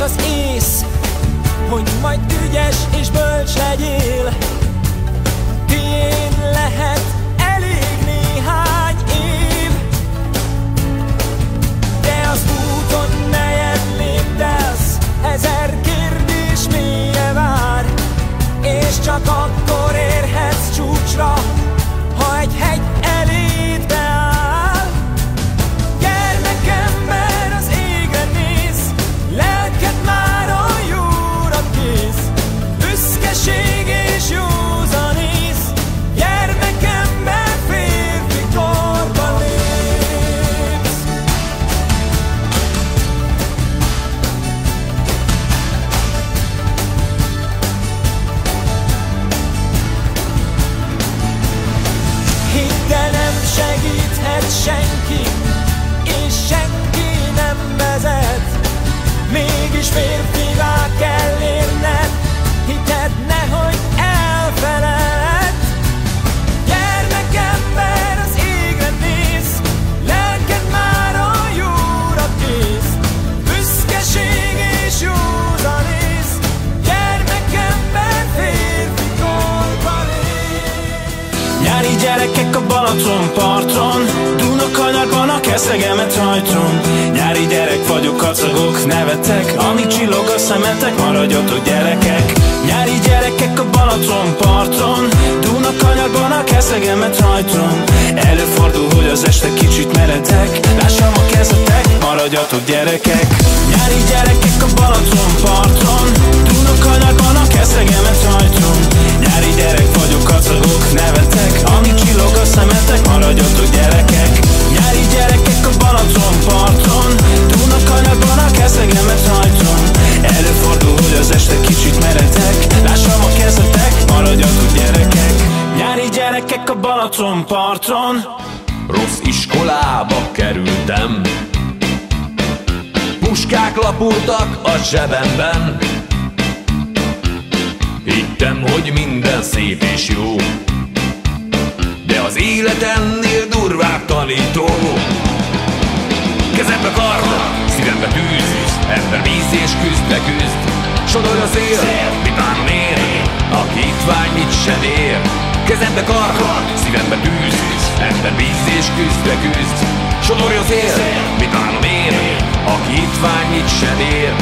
az ész, hogy majd ügyes és bölcs legyél. Tiéd lehet elég néhány év, de az úton melyet lépdelsz, 1000 kérdés mélye vár, és csak akkor érhetsz csúcsra, ha egy hegy elédbe áll. Gyermekember, az égre néz, lelked már a jóra kész, büszkeség és józanész, gyermekember, férfi korba lépsz. Hiddel nem segíthet senki, és senki nem vezet, mégis férfivá kell érned, hited nehogy elfeled. Gyermekember, az égre néz, lelked már a jóra kész, büszkeség és józanész, gyermekember, férfi korba lépsz. Nyári gyerekek a Balatonparton, Dunakanyarban a keszegemet rajtron. Nyári gyerek vagyok, kacagok, nevetek, amíg csillog a szemetek, maradjatok gyerekek. Nyári gyerekek a Balatonparton, Dunakanyarban a keszegemet rajtron. Előfordul, hogy az este kicsit meredek, lássam a kezetek, maradjatok gyerekek. Nyári gyerekek a Balatonparton, Dunakanyarban a keszegemet rajtron. Nyári gyerek vagyok, kacagok, nevetek, amíg csillog a szemetek, maradjatok gyerekek. Nyári gyerekek a Balatonparton, Dunakanyarban a keszegemet rajtron. Előfordul, hogy az este kicsit meredek, lássam a kezetek, maradjatok gyerekek. Nyári gyerekek a Balatonparton. Rossz iskolába kerültem, puskák lapultak a zsebemben. Hittem, hogy minden szép és jó, de az élet ennél durvább tanító. Kezembe kard, szívembe tűz, ember víz és küzd, de küzd. Sodorj a szél, mit bánom én, aki hitvány mit sem ér. Kezembe kard, szívembe tűz, ember víz és küzd, de küzd. Sodorj a szél, mit bánom én, aki hitvány mit sem ér.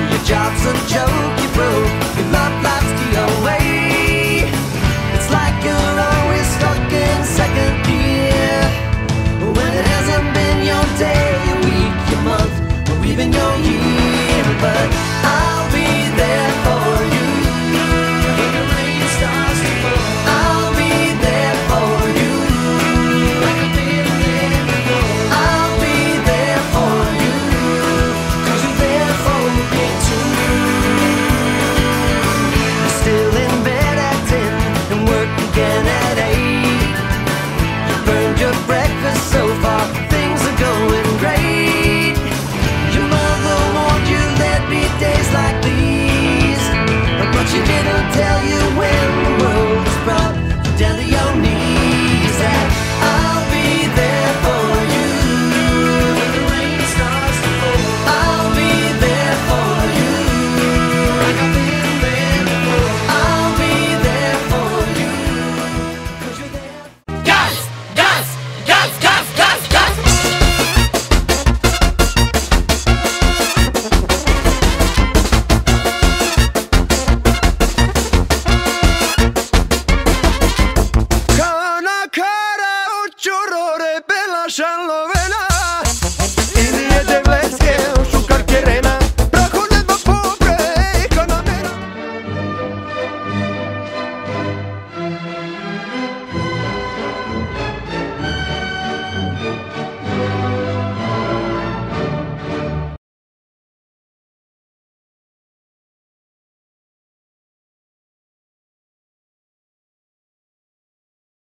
Your job's a joke, you broke, your love life's the away. It's like you're always stuck in second gear, when it hasn't been your day, your week, your month, or even your year. But I'll be there for you when the rain starts to fall. I'll be there for you like I've been there before. I'll be there for you, 'cause you're there for me too. You're still in bed at 10 and work again at 8. You burned your breakfast so far, things are going great. Your mother warned you there'd be days like these, but she didn't tell you when the world was brought you down to your knees. That I'll be there for you when the rain starts to fall. I'll be there for you like I've been there before. I'll be there for you 'cause you're there. Gas! Gas! Gas! Gas! Gas! Gas! Kana cara un churro de pela, ya lo ves.